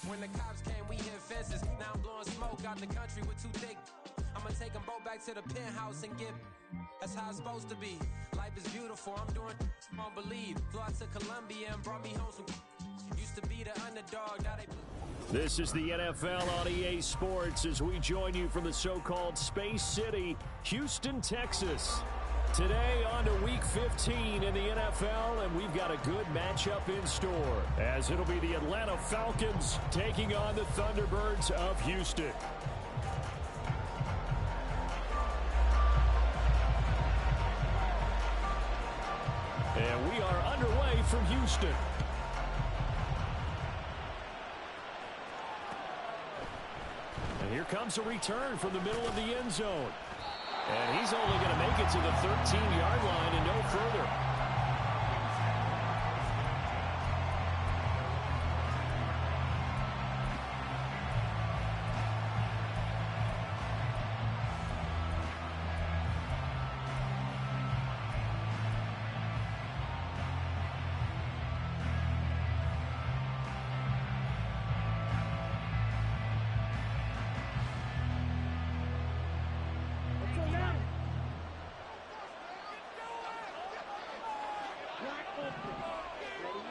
When the cops came, we hit fences. Now I'm blowing smoke out the country with too thick. I'ma take them both back to the penthouse and get. That's how it's supposed to be. Life is beautiful. I'm doing. Won't believe. Flew out to Colombia and brought me home some. Used to be the underdog. Now they. This is the NFL on EA Sports as we join you from the so-called Space City, Houston, Texas. Today on to Week 15 in the NFL, and we've got a good matchup in store, as it'll be the Atlanta Falcons taking on the Thunderbirds of Houston. And we are underway from Houston. And here comes a return from the middle of the end zone. And he's only going to make it to the 13-yard line and no further.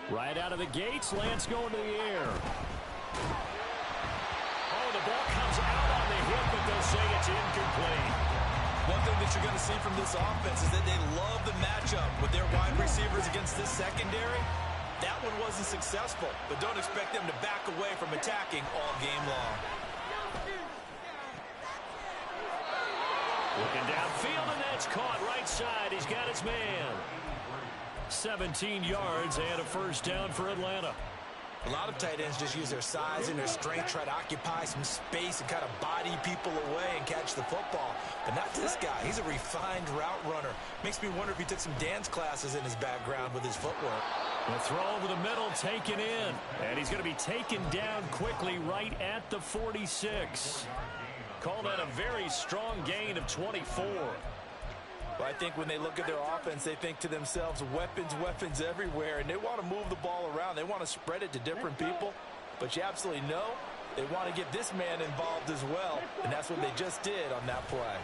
Right out of the gates, Lance going to the air. Oh, the ball comes out on the hip, but they'll say it's incomplete. One thing that you're going to see from this offense is that they love the matchup with their wide receivers against this secondary. That one wasn't successful, but don't expect them to back away from attacking all game long. Looking downfield, and that's caught right side. He's got his man. 17 yards and a first down for Atlanta. A lot of tight ends just use their size and their strength, try to occupy some space and kind of body people away and catch the football. But not this guy. He's a refined route runner. Makes me wonder if he took some dance classes in his background with his footwork. The throw over the middle taken in. And he's going to be taken down quickly right at the 46. Call that a very strong gain of 24. But I think when they look at their offense, they think to themselves, weapons, weapons everywhere, and they want to move the ball around. They want to spread it to different people, but you absolutely know they want to get this man involved as well, and that's what they just did on that play.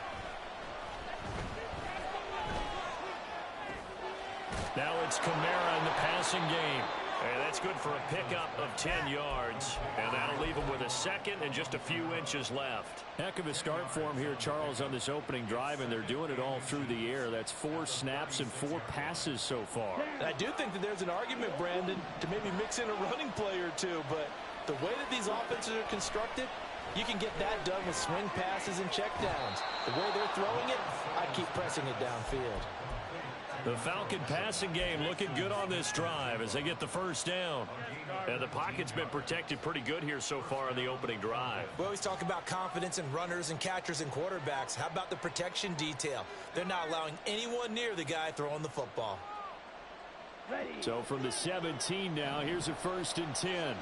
Now it's Kamara in the passing game. And that's good for a pickup of 10 yards. And that'll leave him with a second and just a few inches left. Heck of a start for him here, Charles, on this opening drive, and they're doing it all through the air. That's 4 snaps and 4 passes so far. And I do think that there's an argument, Brandon, to maybe mix in a running play or two, but the way that these offenses are constructed, you can get that done with swing passes and checkdowns. The way they're throwing it, I'd keep pressing it downfield. The Falcon passing game looking good on this drive as they get the first down. And the pocket's been protected pretty good here so far in the opening drive. We always talk about confidence in runners and catchers and quarterbacks. How about the protection detail? They're not allowing anyone near the guy throwing the football. So from the 17 now, here's a 1st and 10.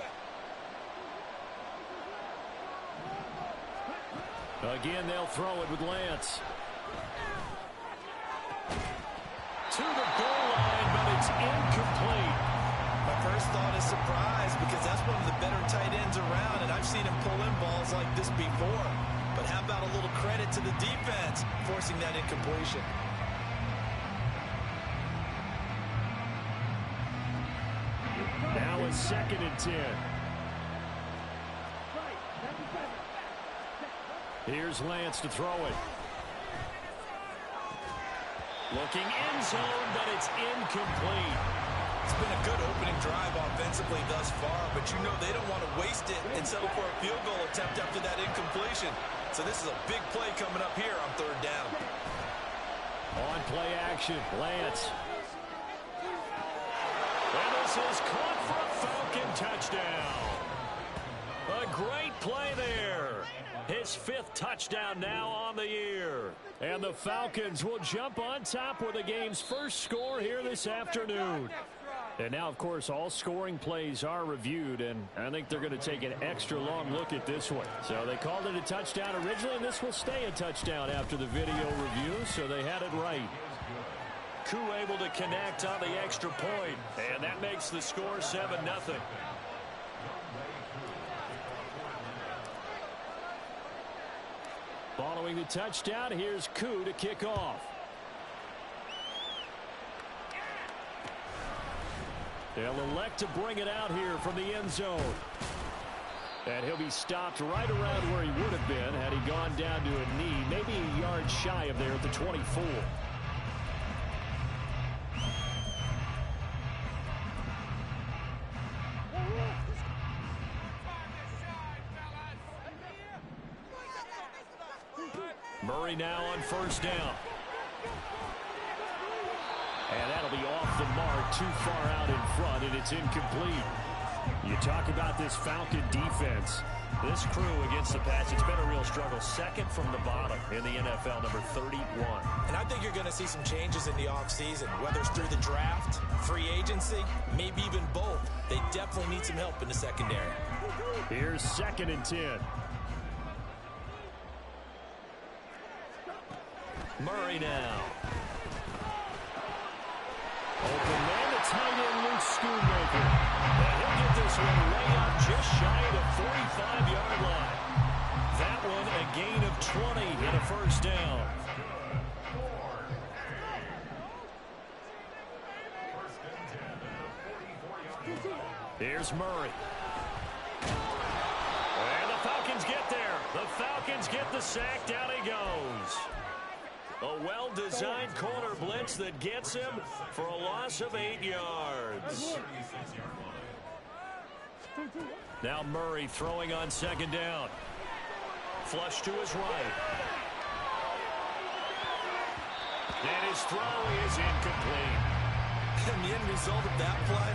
Again, they'll throw it with Lance. To the goal line, but it's incomplete. My first thought is surprise because that's one of the better tight ends around, and I've seen him pull in balls like this before. But how about a little credit to the defense forcing that incompletion? Now a 2nd and 10. Here's Lance to throw it. Looking end zone, but it's incomplete. It's been a good opening drive offensively thus far, but you know they don't want to waste it and settle for a field goal attempt after that incompletion. So this is a big play coming up here on 3rd down. On play action, Lance. And this is caught for a Falcon touchdown. A great play there. His 5th touchdown now on the year. And the Falcons will jump on top with the game's first score here this afternoon. And now, of course, all scoring plays are reviewed, and I think they're going to take an extra long look at this one. So they called it a touchdown originally, and this will stay a touchdown after the video review, so they had it right. Koo able to connect on the extra point, and that makes the score 7-0. Following the touchdown, here's Koo to kick off. They'll elect to bring it out here from the end zone. And he'll be stopped right around where he would have been had he gone down to a knee, maybe a yard shy of there at the 24. Murray now on first down. And that'll be off the mark, too far out in front, and it's incomplete. You talk about this Falcon defense. This crew against the pass, it's been a real struggle. Second from the bottom in the NFL, number 31. And I think you're going to see some changes in the offseason, whether it's through the draft, free agency, maybe even both. They definitely need some help in the secondary. Here's 2nd and 10. Murray now. Open man, the tight end, Luke Schoonmaker. And he'll get this one way up just shy of the 45-yard line. That one a gain of 20 and a first down. Here's Murray. And the Falcons get there. The Falcons get the sack. Down he goes. A well-designed corner blitz that gets him for a loss of 8 yards. Now Murray throwing on 2nd down. Flush to his right. And his throw is incomplete. And the end result of that play,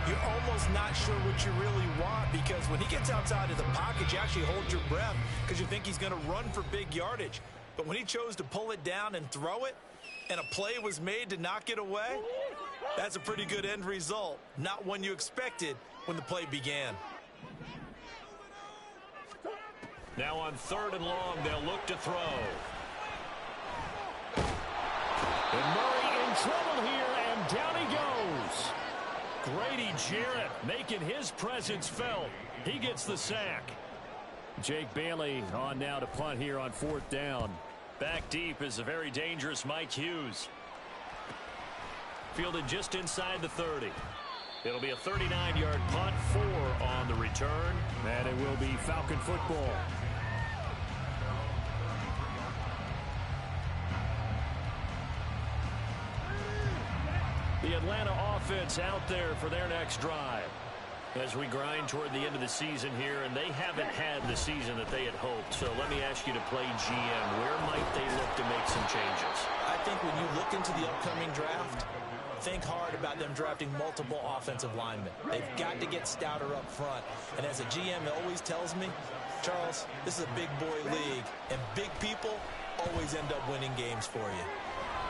you're almost not sure what you really want, because when he gets outside of the pocket, you actually hold your breath because you think he's going to run for big yardage. But when he chose to pull it down and throw it, and a play was made to knock it away, that's a pretty good end result. Not one you expected when the play began. Now on 3rd and long, they'll look to throw. And Murray in trouble here, and down he goes. Grady Jarrett making his presence felt. He gets the sack. Jake Bailey on now to punt here on 4th down. Back deep is a very dangerous Mike Hughes. Fielded just inside the 30. It'll be a 39-yard punt, 4 on the return, and it will be Falcon football. The Atlanta offense out there for their next drive. As we grind toward the end of the season here, and they haven't had the season that they had hoped. So let me ask you to play GM. Where might they look to make some changes? I think when you look into the upcoming draft, think hard about them drafting multiple offensive linemen. They've got to get stouter up front. And as a GM always tells me, Charles, this is a big boy league, and big people always end up winning games for you.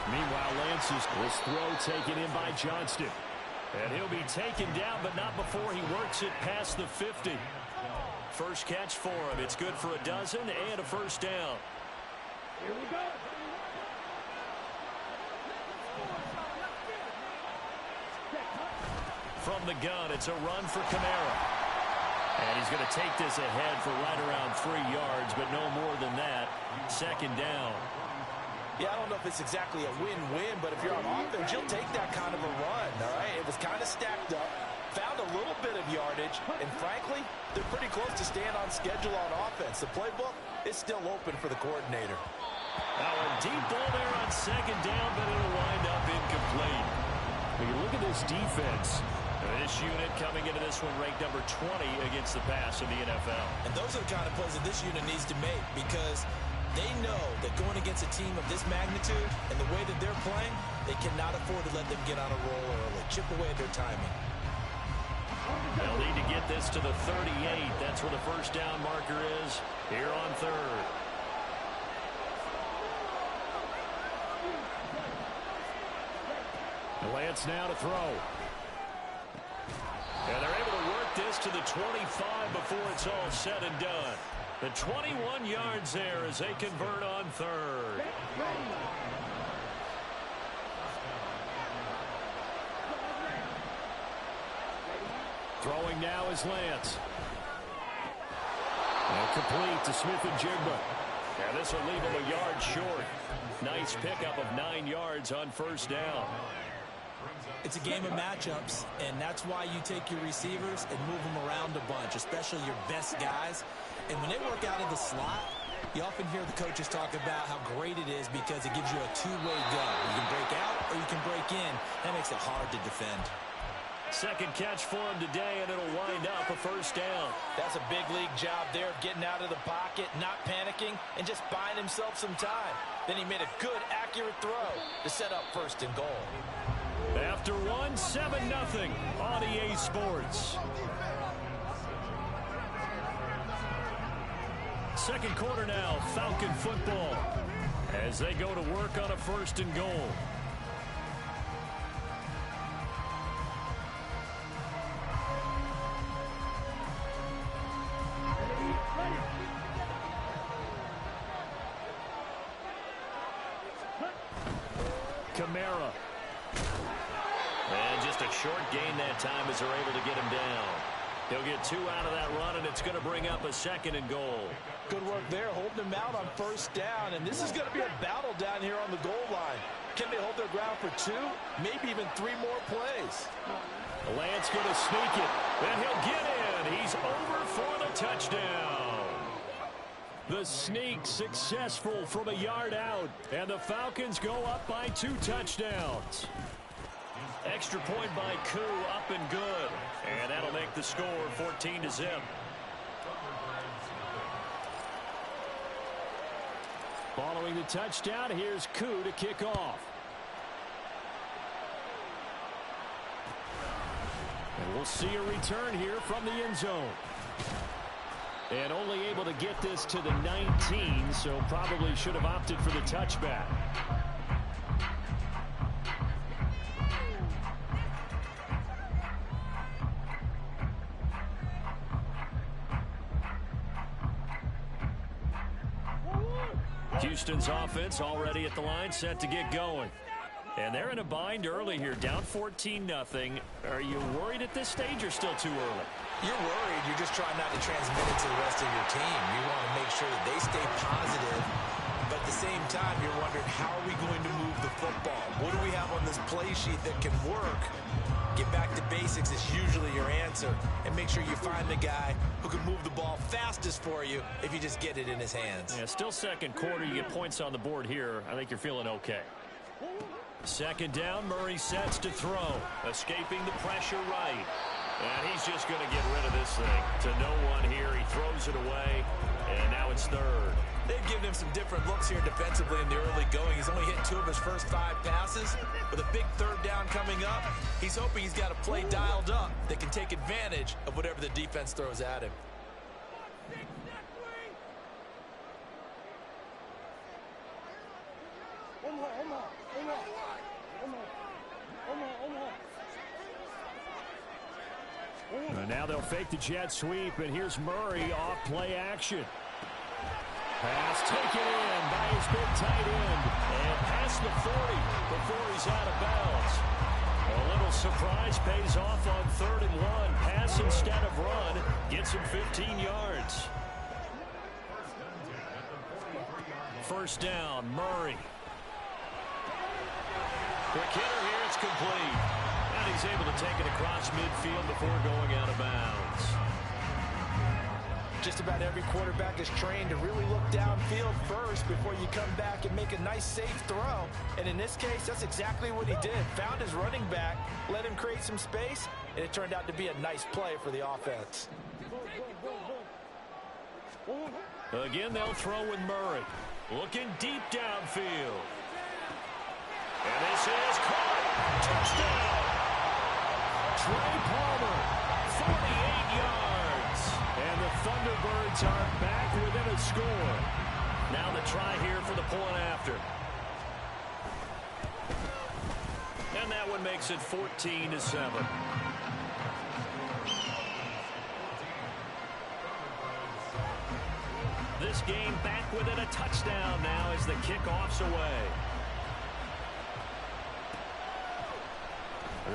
Meanwhile, Lance's throw taken in by Johnston. And he'll be taken down, but not before he works it past the 50. First catch for him. It's good for a dozen and a first down. Here we go. From the gun, it's a run for Kamara. And he's going to take this ahead for right around 3 yards, but no more than that. 2nd down. Yeah, I don't know if it's exactly a win-win, but if you're on offense, you'll take that kind of a run, all right? It was kind of stacked up, found a little bit of yardage, and frankly, they're pretty close to staying on schedule on offense. The playbook is still open for the coordinator. Now a deep ball there on 2nd down, but it'll wind up incomplete. When you look at this defense, this unit coming into this one ranked number 20 against the pass in the NFL. And those are the kind of plays that this unit needs to make, because they know that going against a team of this magnitude and the way that they're playing, they cannot afford to let them get on a roll early, chip away at their timing. They'll need to get this to the 38. That's where the first down marker is here on 3rd. Lance now to throw. And they're able to work this to the 25 before it's all said and done. The 21 yards there as they convert on 3rd. Throwing now is Lance. And complete to Smith and Jigba. And this will leave him a yard short. Nice pickup of 9 yards on first down. It's a game of matchups, and that's why you take your receivers and move them around a bunch, especially your best guys. And when they work out of the slot, you often hear the coaches talk about how great it is because it gives you a two-way go. You can break out or you can break in. That makes it hard to defend. Second catch for him today, and it'll wind up a first down. That's a big league job there of getting out of the pocket, not panicking, and just buying himself some time. Then he made a good, accurate throw to set up first and goal. After one, 7-0 on EA Sports. Second quarter now, Falcon football, as they go to work on a first and goal. Kamara. And just a short gain that time as they're able to get him down. He'll get 2 out of that run, and it's going to bring up a second and goal. Good work there, holding him out on first down. And this is going to be a battle down here on the goal line. Can they hold their ground for 2, maybe even 3 more plays? Lance going to sneak it, and he'll get in. He's over for the touchdown. The sneak successful from a yard out, and the Falcons go up by 2 touchdowns. Extra point by Koo, up and good. And that'll make the score 14-0. Following the touchdown, here's Koo to kick off. And we'll see a return here from the end zone. And only able to get this to the 19, so probably should have opted for the touchback. Houston's offense already at the line, set to get going. And they're in a bind early here, down 14-0. Are you worried at this stage or still too early? You're worried. You're just trying not to transmit it to the rest of your team. You want to make sure that they stay positive. But at the same time, you're wondering, how are we going to move the football? What do we have on this play sheet that can work? Get back to basics is usually your answer. And make sure you find the guy who can move the ball fastest for you if you just get it in his hands. Yeah, still second quarter. You get points on the board here. I think you're feeling okay. Second down, Murray sets to throw. Escaping the pressure right. And he's just going to get rid of this thing to no one here. He throws it away, and now it's third. They've given him some different looks here defensively in the early going. He's only hit 2 of his first 5 passes. With a big third down coming up, he's hoping he's got a play dialed up that can take advantage of whatever the defense throws at him. And now they'll fake the jet sweep, and here's Murray off play action. Pass taken in by his big tight end, and past the 40 before he's out of bounds. A little surprise pays off on 3rd and 1. Pass instead of run gets him 15 yards. First down, Murray. Quick hitter here, it's complete. And he's able to take it across midfield before going out of bounds. Just about every quarterback is trained to really look downfield first before you come back and make a nice, safe throw. And in this case, that's exactly what he did. Found his running back, let him create some space, and it turned out to be a nice play for the offense. Again, they'll throw with Murray. Looking deep downfield. And this is caught. Touchdown! Trey Palmer, 48 yards. And the Thunderbirds are back within a score. Now the try here for the point after. And that one makes it 14-7. This game back within a touchdown now as the kickoff's away.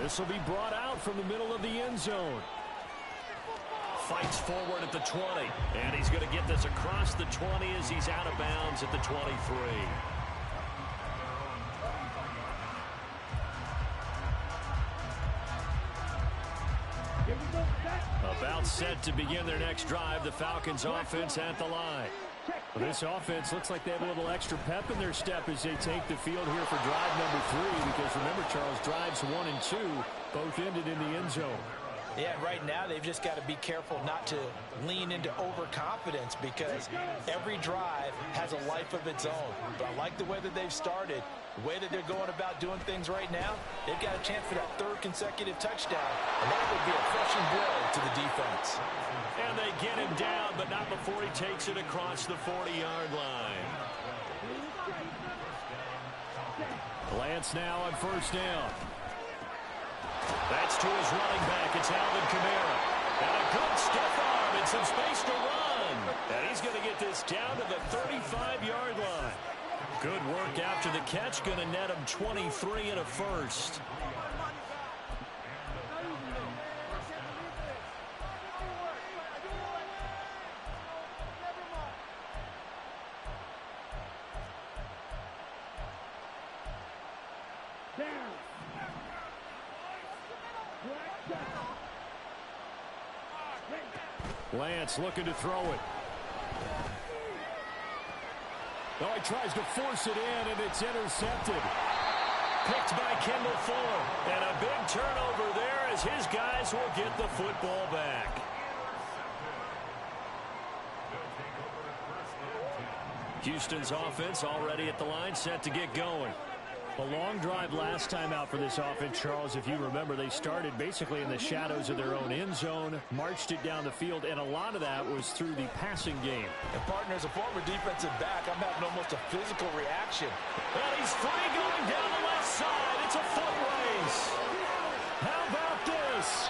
This will be brought out from the middle of the end zone. fights forward at the 20. And he's going to get this across the 20 as he's out of bounds at the 23. About set to begin their next drive, the Falcons offense at the line. Well, this offense looks like they have a little extra pep in their step as they take the field here for drive number 3, because remember, Charles, drives 1 and 2 both ended in the end zone. Yeah, right now they've just got to be careful not to lean into overconfidence, because every drive has a life of its own. But I like the way that they've started, the way that they're going about doing things right now. They've got a chance for that 3rd consecutive touchdown, and that would be a crushing blow to the defense. And they get him down, but not before he takes it across the 40-yard line. Lance now on 1st down. That's to his running back. It's Alvin Kamara. And a good stiff arm and some space to run. And he's going to get this down to the 35-yard line. Good work after the catch. Going to net him 23 and a first. Lance looking to throw it. Oh, he tries to force it in, and it's intercepted. Picked by Kendall Fuller. And a big turnover there as his guys will get the football back. Houston's offense already at the line, set to get going. A long drive last time out for this offense, Charles. If you remember, they started basically in the shadows of their own end zone, marched it down the field, and a lot of that was through the passing game. And partner, as a former defensive back, I'm having almost a physical reaction. Well, he's free going down the left side. It's a foot race. How about this?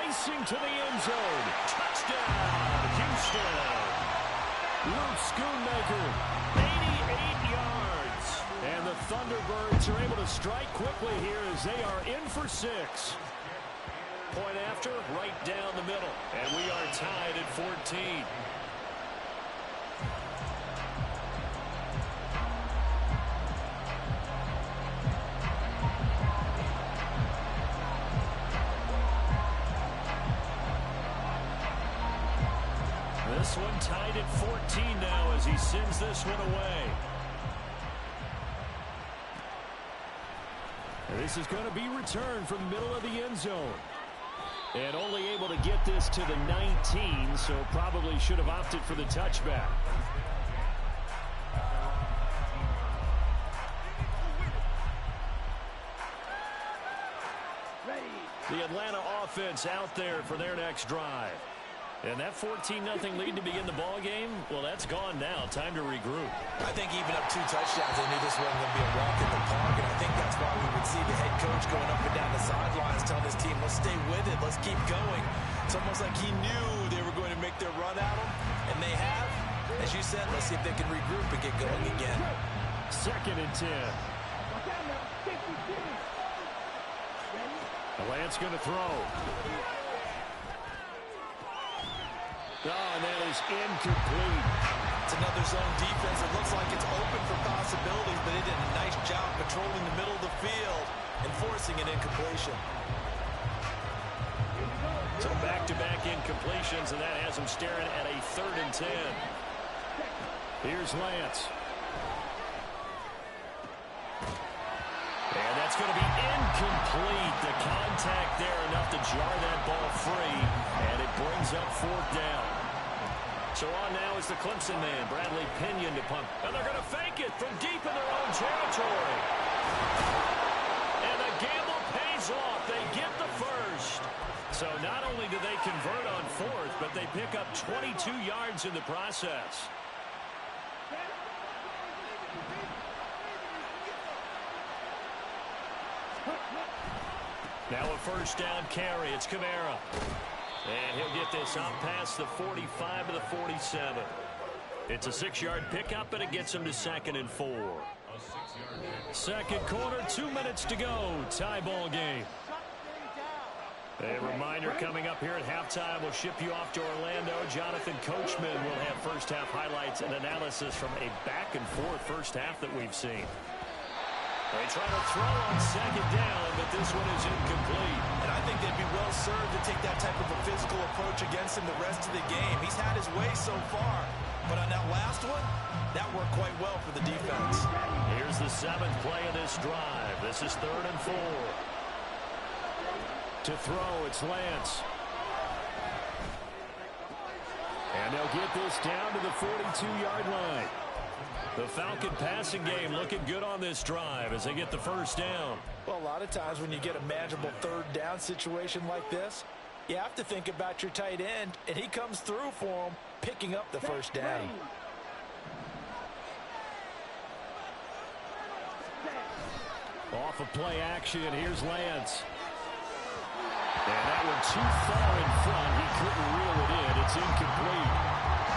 Racing to the end zone. Touchdown, Houston. Luke Schoonmaker, 88 yards. And the Thunderbirds are able to strike quickly here as they are in for 6. Point after, right down the middle. And we are tied at 14. This one tied at 14 now as he sends this one away. This is going to be returned from the middle of the end zone. And only able to get this to the 19, so probably should have opted for the touchback. The Atlanta offense out there for their next drive. And that 14-0 lead to begin the ball game, well, that's gone now. Time to regroup. I think even up 2 touchdowns, they knew this wasn't going to be a walk in the park, and I think that's why we would see the head coach going up and down the sidelines telling his team, let's stay with it, let's keep going. It's almost like he knew they were going to make their run at him, and they have. As you said, let's see if they can regroup and get going again. 2nd and 10. Lance going to throw. Oh, and that is incomplete. It's another zone defense. It looks like it's open for possibilities, but they did a nice job patrolling the middle of the field and forcing an incompletion. So back-to-back incompletions, and that has them staring at a 3rd and 10. Here's Lance. And that's going to be incomplete. The contact there enough to jar that ball free, and it brings up 4th down. So on now is the Clemson man, Bradley Pinion, to punt. And they're going to fake it from deep in their own territory. And the gamble pays off. They get the first. So not only do they convert on 4th, but they pick up 22 yards in the process. Now a 1st down carry. It's Kamara. And he'll get this out past the 45 to the 47. It's a 6-yard pickup, and it gets him to 2nd and 4. Second quarter, 2 minutes to go. Tie ball game. A reminder coming up here at halftime. We'll ship you off to Orlando. Jonathan Coachman will have first-half highlights and analysis from a back-and-forth first half that we've seen. They try to throw on second down, but this one is incomplete. And I think they'd be well served to take that type of a physical approach against him the rest of the game. He's had his way so far, but on that last one, that worked quite well for the defense. Here's the 7th play of this drive. This is 3rd and 4. To throw, it's Lance. And they'll get this down to the 42-yard line. The Falcon passing game looking good on this drive as they get the first down. Well, a lot of times when you get a manageable 3rd down situation like this, you have to think about your tight end, and he comes through for him, picking up the first down. Off of play action, here's Lance. And that one too far in front. He couldn't reel it in. It's incomplete.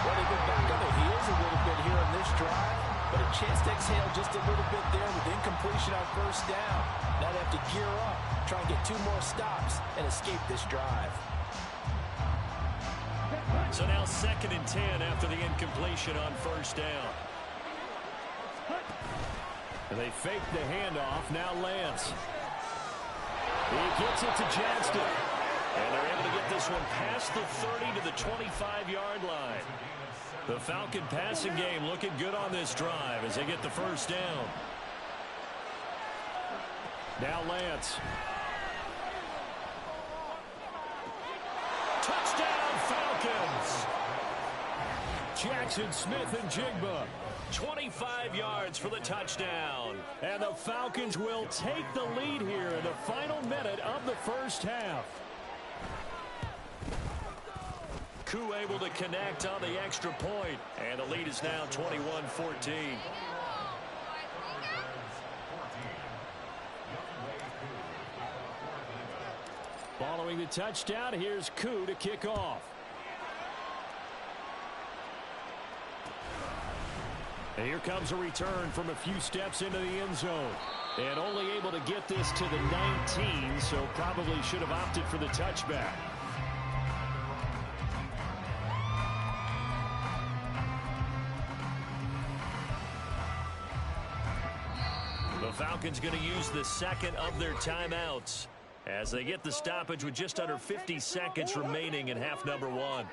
Well, they've been back on the heels a little bit here on this drive, but a chance to exhale just a little bit there with incompletion on first down. Now they have to gear up, try and get 2 more stops, and escape this drive. So now 2nd and 10 after the incompletion on first down. And they fake the handoff. Now Lance. He gets it to Johnston. And they're able to get this one past the 30 to the 25-yard line. The Falcon passing game looking good on this drive as they get the first down. Now Lance. Touchdown Falcons! Jackson Smith-Njigba. 25 yards for the touchdown. And the Falcons will take the lead here in the final minute of the first half. Koo able to connect on the extra point. And the lead is now 21-14. Following the touchdown, here's Koo to kick off. And here comes a return from a few steps into the end zone. And only able to get this to the 19, so probably should have opted for the touchback. The Falcons going to use the 2nd of their timeouts as they get the stoppage with just under 50 seconds remaining in half number 1.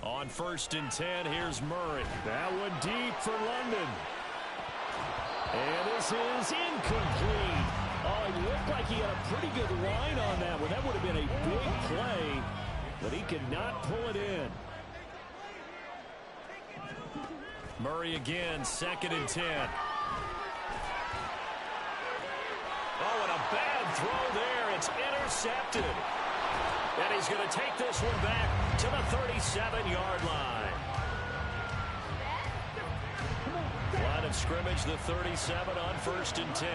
On 1st and 10, here's Murray. That one deep for London. And this is incomplete. Oh, it looked like he had a pretty good line on that one. That would have been a big play, but he could not pull it in. Murray again, 2nd and 10. Oh, and a bad throw there. It's intercepted. And he's going to take this one back to the 37-yard line. Line of scrimmage, the 37 on 1st and 10.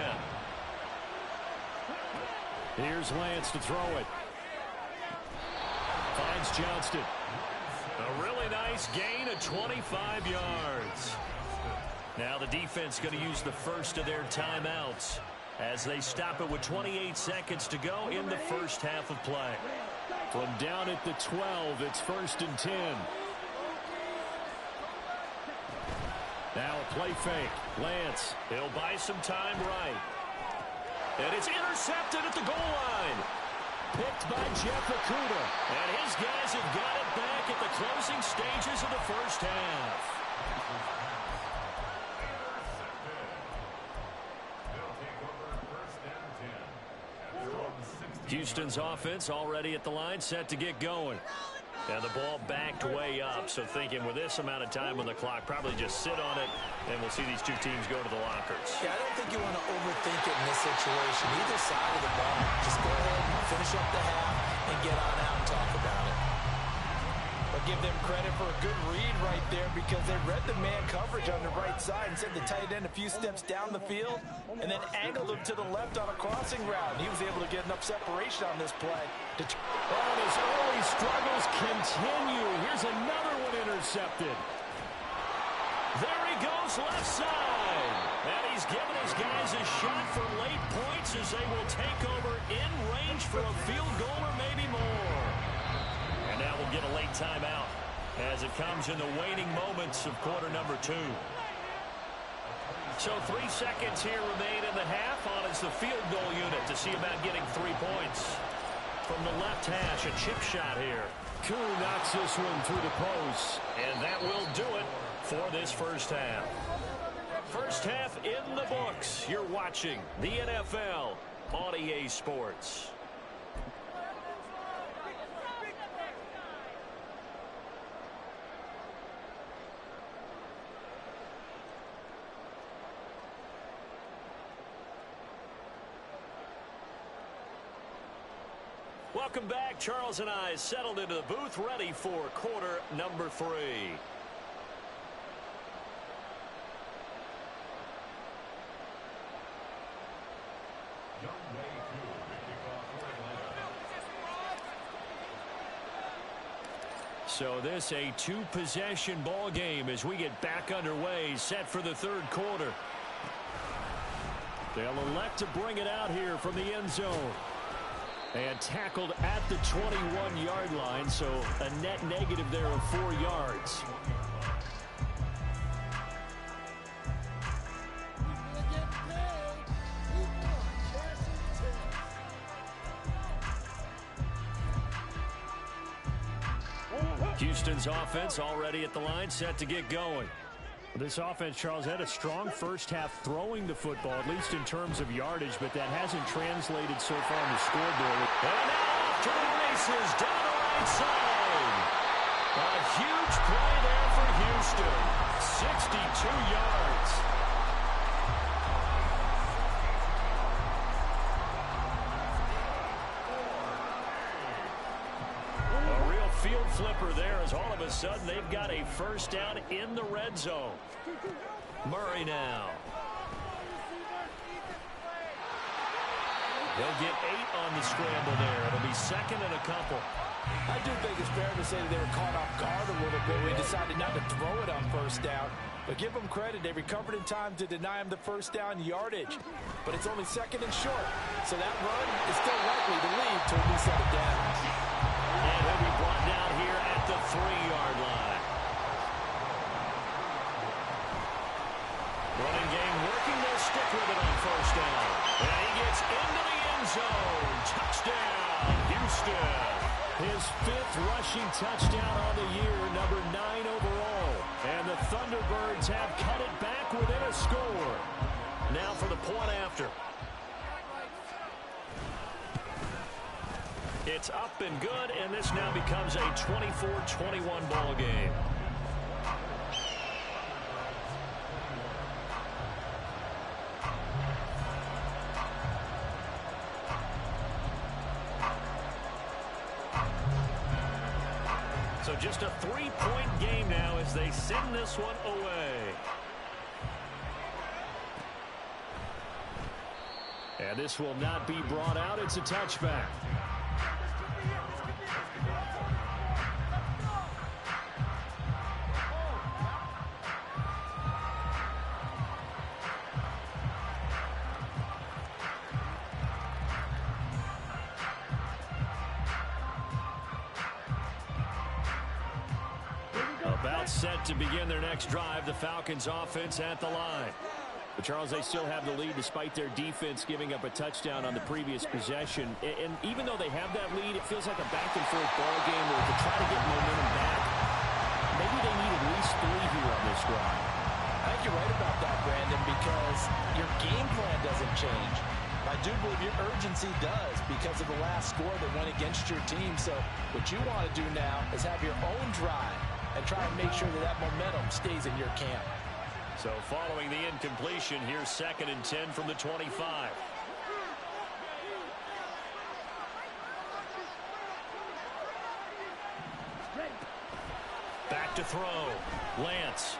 Here's Lance to throw it. Finds Johnston. A really nice gain of 25 yards. Now the defense going to use the first of their timeouts as they stop it with 28 seconds to go in the first half of play. From down at the 12, it's 1st and 10. Now a play fake. Lance, he'll buy some time right. And it's intercepted at the goal line. Picked by Jeff Okudah. And his guys have got it back at the closing stages of the first half. Houston's offense already at the line, set to get going. And the ball backed way up, so thinking with this amount of time on the clock, probably just sit on it, and we'll see these two teams go to the lockers. Yeah, I don't think you want to overthink it in this situation. Either side of the ball, just go ahead and finish up the half and get on out and talk about it. But give them credit for a good read right there because they read the man coverage on the right side and sent the tight end a few steps down the field and then angled him to the left on a crossing route. He was able to get enough separation on this play. Oh, his early struggles continue. Here's another one intercepted. There he goes left side. And he's given his guys a shot for late points as they will take over in range for a field goal or maybe more. And now we'll get a late timeout as it comes in the waning moments of quarter number 2. So 3 seconds here remain in the half. On is the field goal unit to see about getting 3 points. From the left hash, a chip shot here. Koo knocks this one through the post. And that will do it for this first half. First half in the books. You're watching the NFL on EA Sports. Welcome back. Charles and I settled into the booth, ready for quarter number 3. So this a 2-possession ball game as we get back underway, set for the third quarter. They'll elect to bring it out here from the end zone. And tackled at the 21-yard line, so a net negative there of 4 yards. Houston's offense already at the line, set to get going. This offense, Charles, had a strong first half throwing the football, at least in terms of yardage, but that hasn't translated so far on the scoreboard. And now off to the races down the right side. A huge play there for Houston. 62 yards. Field flipper there as all of a sudden they've got a first down in the red zone. Murray now. They'll get 8 on the scramble there. It'll be second and a couple. I do think it's fair to say that they were caught off guard a little bit. We decided not to throw it on first down. But give them credit. They recovered in time to deny him the first down yardage. But it's only second and short. So that run is still likely to lead to a new set of downs. And he'll be brought down here at the 3-yard line. Running game working. They'll stick with it on first down. And he gets into the end zone. Touchdown, Houston. His 5th rushing touchdown on the year, number 9 overall. And the Thunderbirds have cut it back within a score. Now for the point after. It's up and good, and this now becomes a 24-21 ball game. So just a 3-point game now as they send this one away. And this will not be brought out. It's a touchback. About set to begin their next drive. The Falcons offense at the line. But Charles, they still have the lead despite their defense giving up a touchdown on the previous possession. And even though they have that lead, it feels like a back-and-forth ball game where to try to get momentum back, maybe they need at least 3 here on this drive. I think you're right about that, Brandon, because your game plan doesn't change. I do believe your urgency does because of the last score that went against your team. So what you want to do now is have your own drive and try and make sure that that momentum stays in your camp. So following the incompletion, here's 2nd and 10 from the 25. Back to throw. Lance.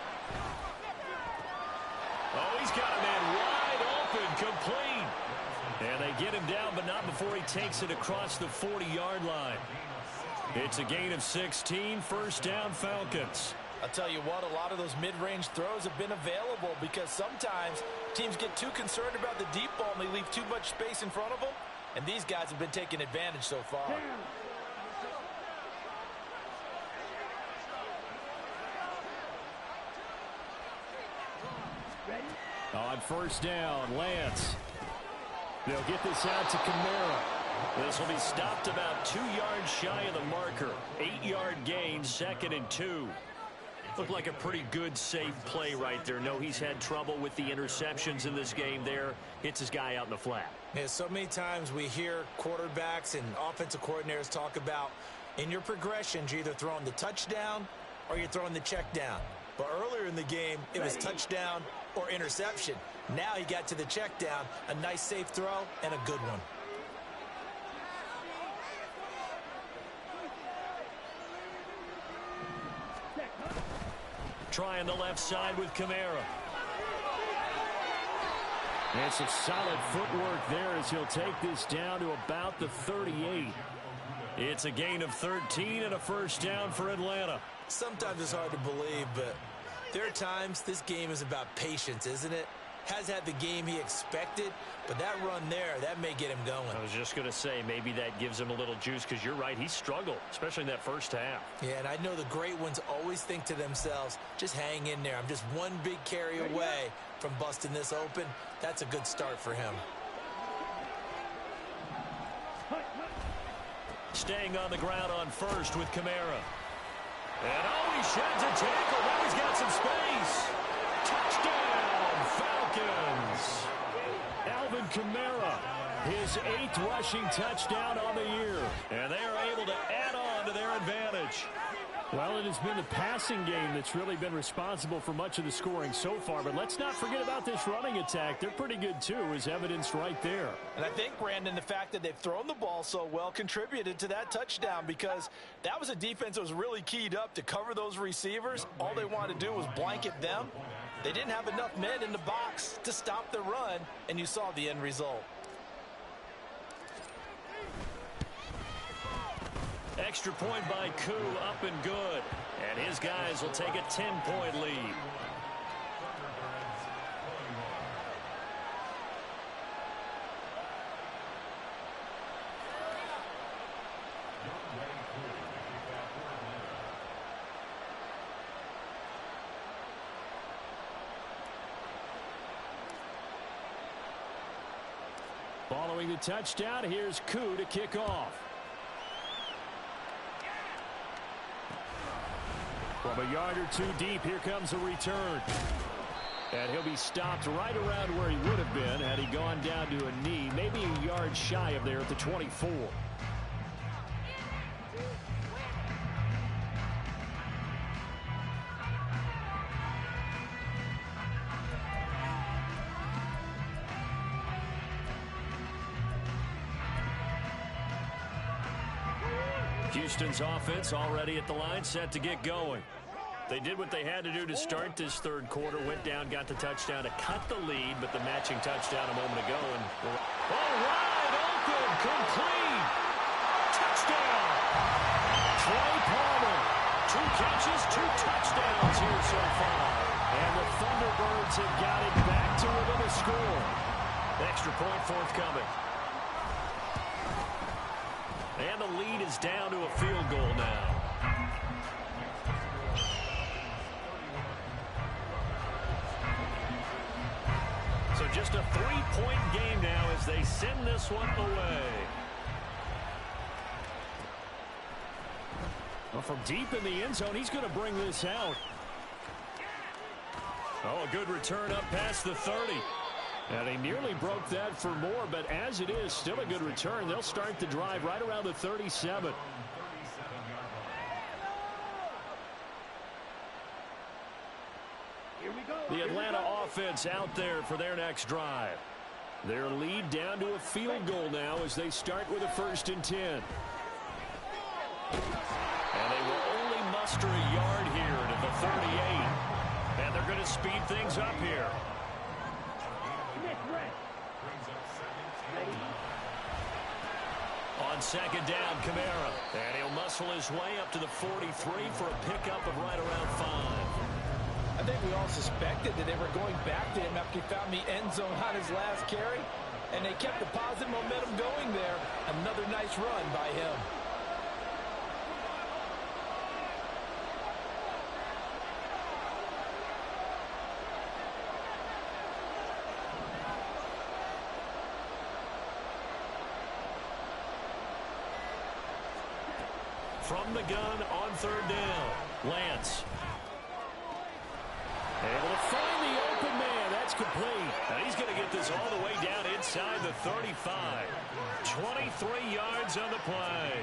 Oh, he's got a man wide open, complete. And they get him down, but not before he takes it across the 40-yard line. It's a gain of 16, first down Falcons. I'll tell you what, a lot of those mid-range throws have been available because sometimes teams get too concerned about the deep ball and they leave too much space in front of them. And these guys have been taking advantage so far. On first down, Lance. They'll get this out to Kamara. This will be stopped about 2 yards shy of the marker. 8-yard gain, 2nd and 2. Looked like a pretty good, safe play right there. No, he's had trouble with the interceptions in this game there. Hits his guy out in the flat. Yeah, so many times we hear quarterbacks and offensive coordinators talk about in your progressions, you're either throwing the touchdown or you're throwing the check down. But earlier in the game, it was touchdown or interception. Now he got to the check down, a nice safe throw and a good one. Trying the left side with Kamara. And some solid footwork there as he'll take this down to about the 38. It's a gain of 13 and a first down for Atlanta. Sometimes it's hard to believe, but there are times this game is about patience, isn't it? Has had the game he expected, but that run there, that may get him going. I was just going to say, maybe that gives him a little juice because you're right, he struggled, especially in that first half. Yeah, and I know the great ones always think to themselves, just hang in there. I'm just one big carry away from busting this open. That's a good start for him. Staying on the ground on first with Kamara. And oh, he sheds a tackle. Now he's got some space. Touchdown, Falcons. Alvin Kamara, his 8th rushing touchdown on the year. And they are able to add on to their advantage. Well, it has been the passing game that's really been responsible for much of the scoring so far. But let's not forget about this running attack. They're pretty good, too, as evidenced right there. And I think, Brandon, the fact that they've thrown the ball so well contributed to that touchdown because that was a defense that was really keyed up to cover those receivers. All they wanted to do was blanket them. They didn't have enough men in the box to stop the run, and you saw the end result. Extra point by Koo, up and good. And his guys will take a 10-point lead. Following the touchdown, here's Koo to kick off. From a yard or two deep, here comes a return. And he'll be stopped right around where he would have been had he gone down to a knee, maybe a yard shy of there at the 24. Houston's offense already at the line, set to get going. They did what they had to do to start this third quarter, went down, got the touchdown to cut the lead, but the matching touchdown a moment ago. And all right, open, complete, touchdown. Trey Palmer, 2 catches, 2 touchdowns here so far. And the Thunderbirds have got it back to within a score. Extra point forthcoming. And the lead is down to a field goal now. So just a 3-point game now as they send this one away. Well, from deep in the end zone, he's going to bring this out. Oh, a good return up past the 30. And they nearly broke that for more, but as it is, still a good return. They'll start the drive right around the 37. The Atlanta offense out there for their next drive. Their lead down to a field goal now as they start with a 1st and 10. And they will only muster a yard here to the 38. And they're going to speed things up here. On on second down, Kamara. And he'll muscle his way up to the 43 for a pickup of right around 5. I think we all suspected that they were going back to him after he found the end zone on his last carry. And they kept the positive momentum going there. Another nice run by him. From the gun on third down, Lance. Able to find the open man. That's complete. And he's going to get this all the way down inside the 35. 23 yards on the play.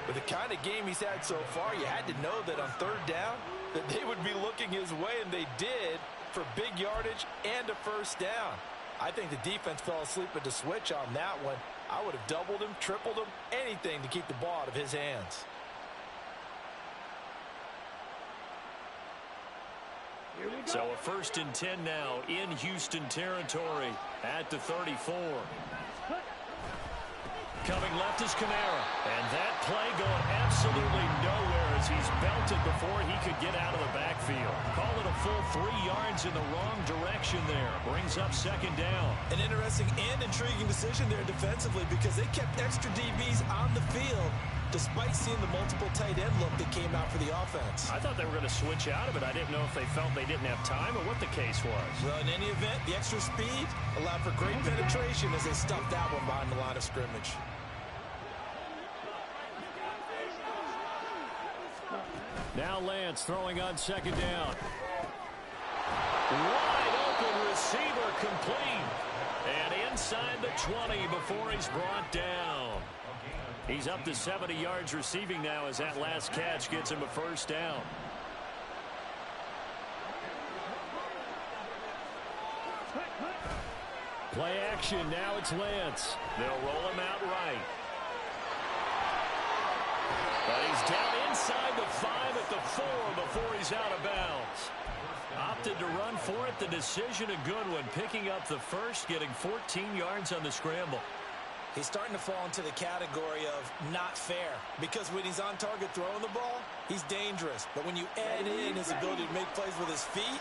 With the kind of game he's had so far, you had to know that on third down that they would be looking his way, and they did, for big yardage and a first down. I think the defense fell asleep at the switch on that one. I would have doubled him, tripled him, anything to keep the ball out of his hands. So a 1st and 10 now in Houston territory at the 34. Coming left is Kamara. And that play going absolutely nowhere as he's belted before he could get out of the backfield. Call it a full 3 yards in the wrong direction there. Brings up second down. An interesting and intriguing decision there defensively because they kept extra DBs on the field despite seeing the multiple tight end look that came out for the offense. I thought they were going to switch out of it. I didn't know if they felt they didn't have time or what the case was. Well, in any event, the extra speed allowed for great penetration as they stuffed that one behind the line of scrimmage. Now Lance throwing on second down. Wide open receiver complete. And inside the 20 before he's brought down. He's up to 70 yards receiving now as that last catch gets him a first down. Play action. Now it's Lance. They'll roll him out right. But he's down inside the 5 at the 4 before he's out of bounds. Opted to run for it. The decision a good one. Picking up the first, getting 14 yards on the scramble. He's starting to fall into the category of not fair because when he's on target throwing the ball, he's dangerous. But when you add in his ability to make plays with his feet,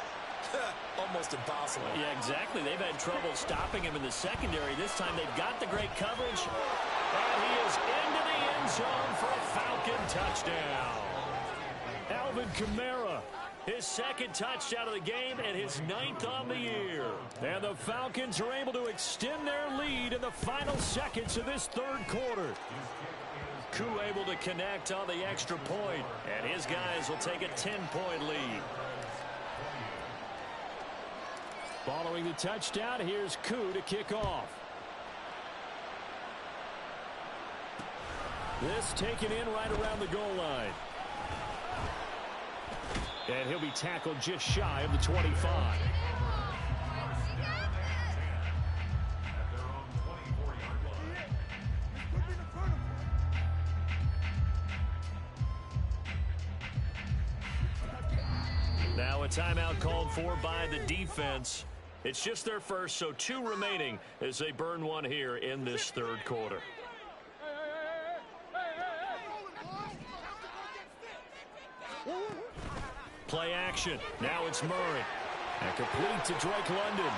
almost impossible. Yeah, exactly. They've had trouble stopping him in the secondary. This time they've got the great coverage. And he is into the end zone for a Falcon touchdown. Alvin Kamara, his second touchdown of the game and his 9th on the year. And the Falcons are able to extend their lead in the final seconds of this third quarter. Koo able to connect on the extra point, and his guys will take a 10-point lead. Following the touchdown, here's Koo to kick off. This taken in right around the goal line. And he'll be tackled just shy of the 25. Now a timeout called for by the defense. It's just their first, so 2 remaining as they burn one here in this third quarter. Play action. Now it's Murray. And complete to Drake London.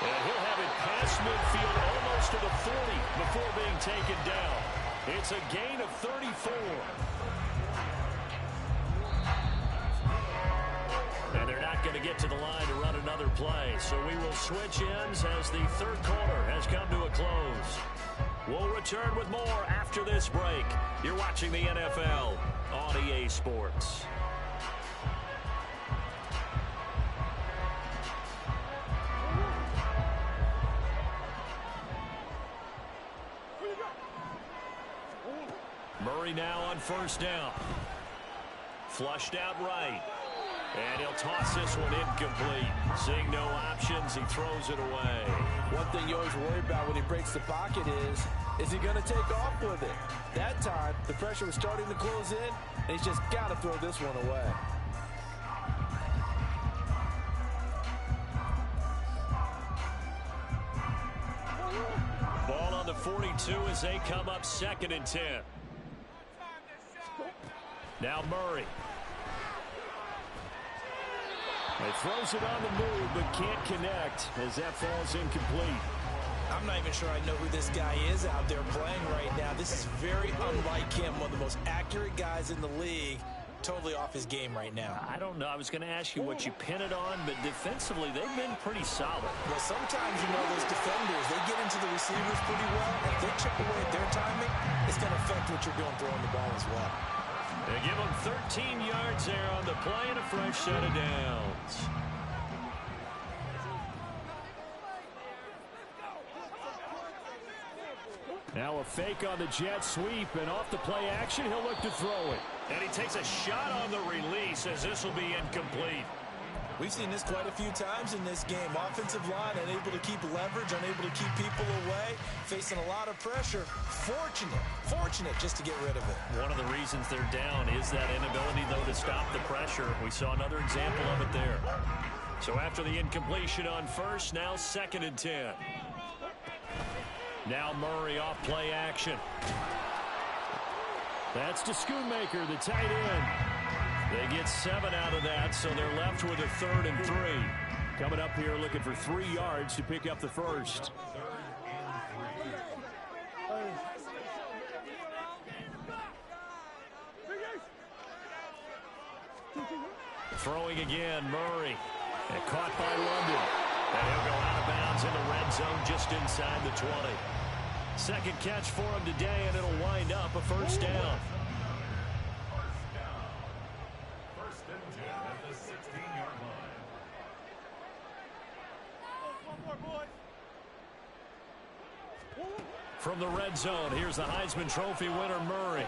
And he'll have it past midfield almost to the 40 before being taken down. It's a gain of 34. And they're not going to get to the line to run another play. So we will switch ends as the third quarter has come to a close. We'll return with more after this break. You're watching the NFL on EA Sports. Murray now on first down. Flushed out right. And he'll toss this one incomplete. Seeing no options, he throws it away. One thing you always worry about when he breaks the pocket is he going to take off with it? That time, the pressure was starting to close in, and he's just got to throw this one away. Ball on the the 42 as they come up 2nd and 10. Now Murray. He throws it on the move but can't connect as that falls incomplete. I'm not even sure I know who this guy is out there playing right now. This is very unlike him, one of the most accurate guys in the league. Totally off his game right now. I don't know. I was going to ask you what you pin it on, but defensively they've been pretty solid. Well, sometimes, you know, those defenders, they get into the receivers pretty well. And if they chip away at their timing, it's going to affect what you're doing throwing the ball as well. They give him 13 yards there on the play and a fresh set of downs. Now a fake on the jet sweep, and off the play action, he'll look to throw it. And he takes a shot on the release as this will be incomplete. We've seen this quite a few times in this game. Offensive line unable to keep leverage, unable to keep people away, facing a lot of pressure. Fortunate just to get rid of it. One of the reasons they're down is that inability, though, to stop the pressure. We saw another example of it there. So after the incompletion on first, now 2nd and 10. Now Murray off play action. That's to Schoonmaker, the tight end. They get 7 out of that, so they're left with a 3rd and 3. Coming up here looking for 3 yards to pick up the first. Throwing again, Murray. And caught by London. And he'll go out of bounds in the red zone just inside the 20. Second catch for him today, and it'll wind up a first down. First and 10 at the 16-yard line. From the red zone, here's the Heisman Trophy winner, Murray.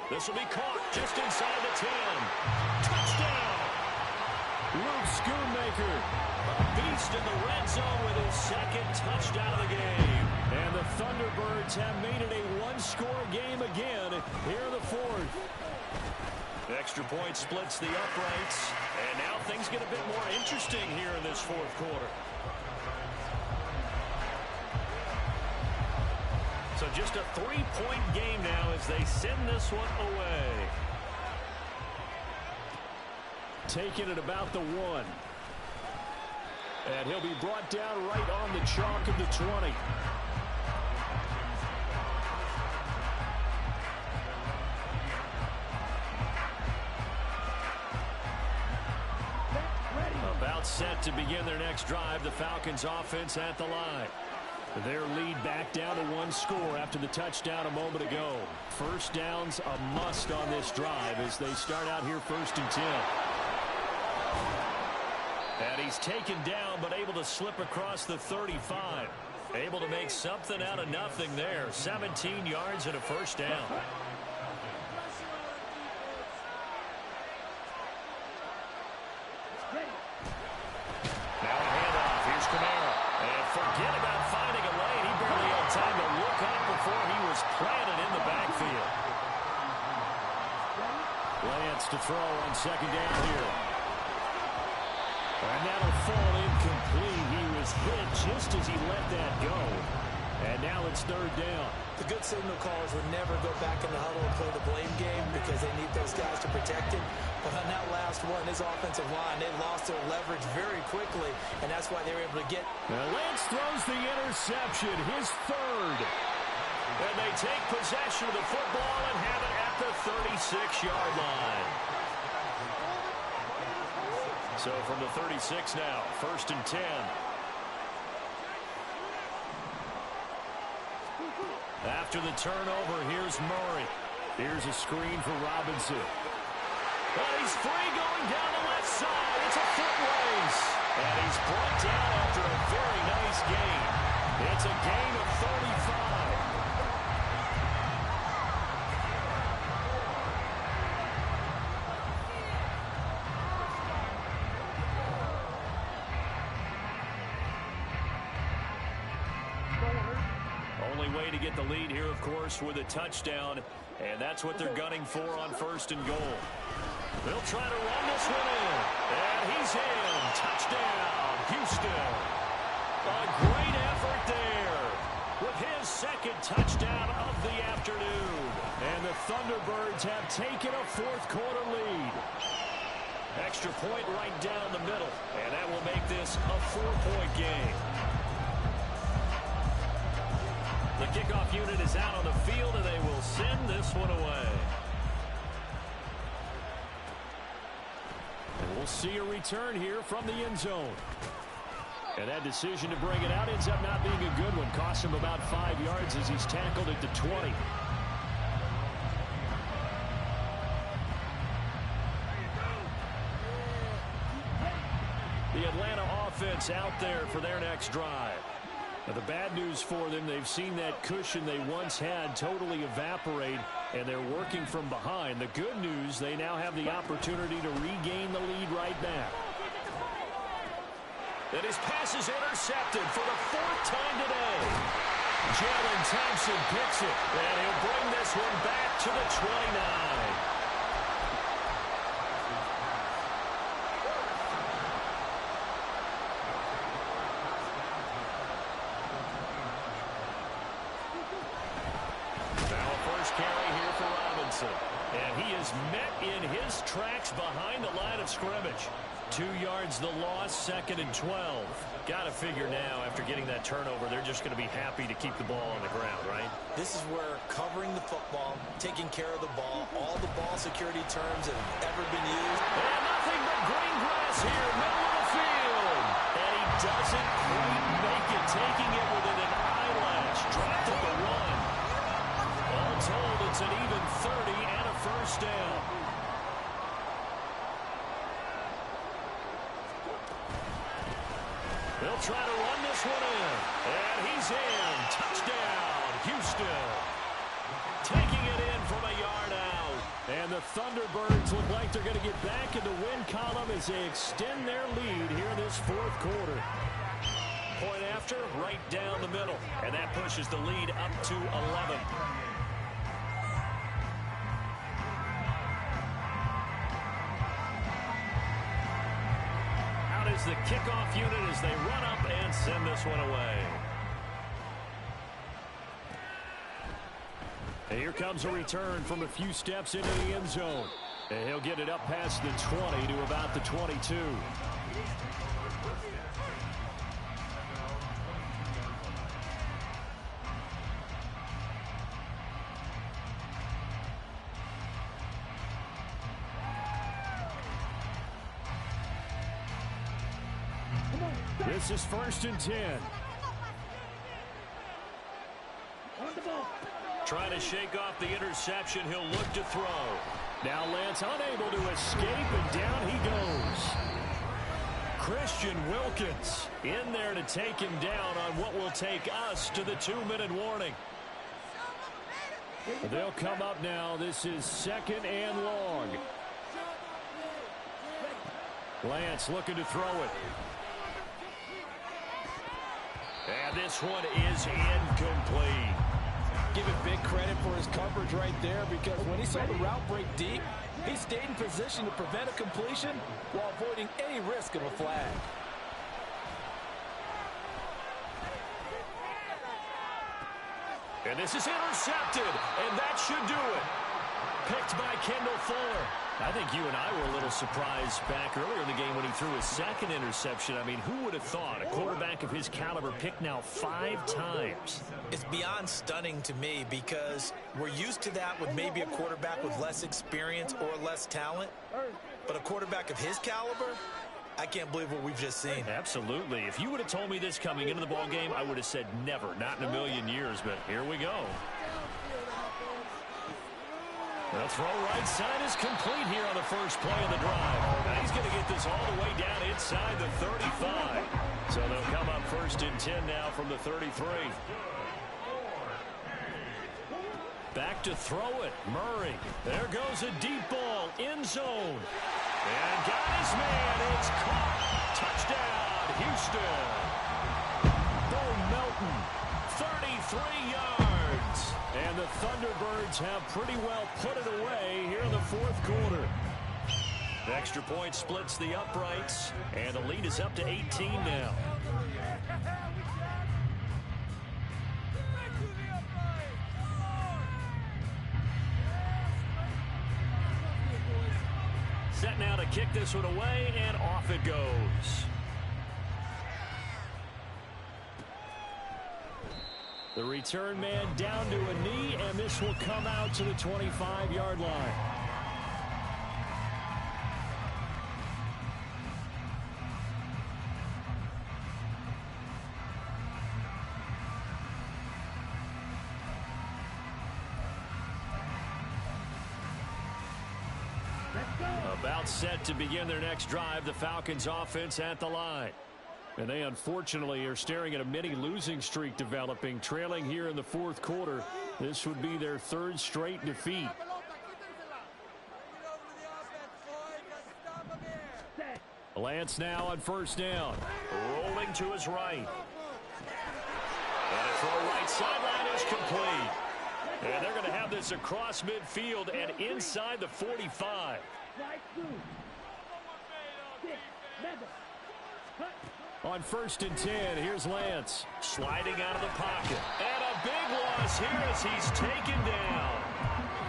This will be caught just inside the 10. Touchdown! Luke Schoonmaker, a beast in the red zone with his 2nd touchdown of the game. And the Thunderbirds have made it a one-score game again here in the 4th. The extra point splits the uprights, and now things get a bit more interesting here in this 4th quarter. So just a 3-point game now as they send this one away. Taking it about the 1. And he'll be brought down right on the chalk of the 20. About set to begin their next drive, the Falcons offense at the line. Their lead back down to 1 score after the touchdown a moment ago. First down's a must on this drive as they start out here 1st and 10. And he's taken down but able to slip across the 35. Able to make something out of nothing there. 17 yards and a first down. Now a handoff. Here's Kamara. And forget about finding a lane. He barely had time to look up before he was planted in the backfield. Lance to throw on 2nd down here. And that'll fall incomplete. He was hit just as he let that go. And now it's 3rd down. The good signal callers would never go back in the huddle and play the blame game because they need those guys to protect him. But on that last one, his offensive line, they lost their leverage very quickly, and that's why they were able to get. Now Lance throws the interception, his 3rd. And they take possession of the football and have it at the 36-yard line. So from the 36 now, 1st and 10. After the turnover, here's Murray. Here's a screen for Robinson. But he's free going down the left side. It's a foot race. And he's brought down after a very nice gain. It's a gain of 35. Way to get the lead here, of course, with a touchdown, and that's what they're gunning for on 1st and goal. They'll try to run this one in, and he's in. Touchdown, Houston. A great effort there. with his second touchdown of the afternoon. And the Thunderbirds have taken a fourth-quarter lead. Extra point right down the middle, and that will make this a 4-point game. The kickoff unit is out on the field, and they will send this one away. And we'll see a return here from the end zone. And that decision to bring it out ends up not being a good one. Costs him about 5 yards as he's tackled at the 20. The Atlanta offense out there for their next drive. Now, the bad news for them, they've seen that cushion they once had totally evaporate, and they're working from behind. The good news, they now have the opportunity to regain the lead right back. And his pass is intercepted for the 4th time today. Jalen Thompson picks it, and he'll bring this one back to the 29. And he is met in his tracks behind the line of scrimmage. 2 yards the loss, 2nd and 12. Got to figure now, after getting that turnover, they're just going to be happy to keep the ball on the ground, right? This is where covering the football, taking care of the ball, all the ball security terms that have ever been used. And nothing but green grass here, middle of the field. And he doesn't quite make it, taking it within an eyelash. Dropped at the 1. All told, it's an even 30 and a first down. They'll try to run this one in. And he's in. Touchdown, Houston. Taking it in from a yard out. And the Thunderbirds look like they're going to get back in the win column as they extend their lead here this 4th quarter. Point after, right down the middle. And that pushes the lead up to 11. Is the kickoff unit as they run up and send this one away. And here comes a return from a few steps into the end zone. And he'll get it up past the 20 to about the 22. This is 1st and 10. Trying to shake off the interception. He'll look to throw. Now Lance unable to escape, and down he goes. Christian Wilkins in there to take him down on what will take us to the 2-minute warning. They'll come up now. This is 2nd and long. Lance looking to throw it. And this one is incomplete. Give him big credit for his coverage right there, because when he saw the route break deep, he stayed in position to prevent a completion while avoiding any risk of a flag. And this is intercepted, and that should do it. Picked by Kendall Fuller. I think you and I were a little surprised back earlier in the game when he threw his 2nd interception. I mean, who would have thought a quarterback of his caliber picked now 5 times? It's beyond stunning to me, because we're used to that with maybe a quarterback with less experience or less talent. But a quarterback of his caliber, I can't believe what we've just seen. Absolutely. If you would have told me this coming into the ball game, I would have said never, not in a million years. But here we go. The throw right side is complete here on the first play of the drive. Now he's going to get this all the way down inside the 35. So they'll come up 1st and 10 now from the 33. Back to throw it. Murray. There goes a deep ball. End zone. And got his man. It's caught. Touchdown, Houston. Bo Melton. 33 yards. And the Thunderbirds have pretty well put it away here in the 4th quarter. The extra point splits the uprights, and the lead is up to 18 now. set now to kick this one away, and off it goes. The return man down to a knee, and this will come out to the 25-yard line. About set to begin their next drive, the Falcons offense at the line. And they unfortunately are staring at a mini losing streak developing, trailing here in the fourth quarter. This would be their third straight defeat. Lance now on first down. Rolling to his right. And a throw right sideline is complete. And they're going to have this across midfield and inside the 45. On first and 10, here's Lance. Sliding out of the pocket. And a big loss here as he's taken down.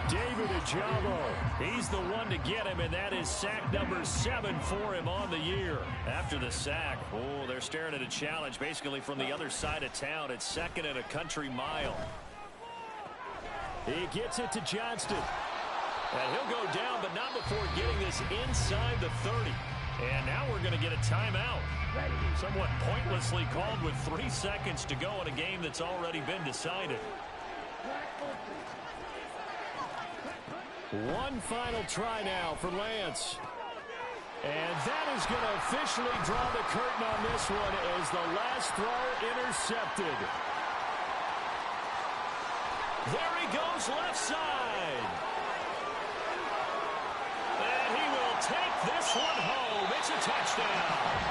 David Ajabo. He's the one to get him, and that is sack number 7 for him on the year. After the sack, oh, they're staring at a challenge basically from the other side of town. It's second and a country mile. He gets it to Johnston. And he'll go down, but not before getting this inside the 30. And now we're going to get a timeout. Somewhat pointlessly called with 3 seconds to go in a game that's already been decided. One final try now for Lance. And that is going to officially draw the curtain on this one as the last throw intercepted. There he goes left side. And he will take this one home. It's a touchdown.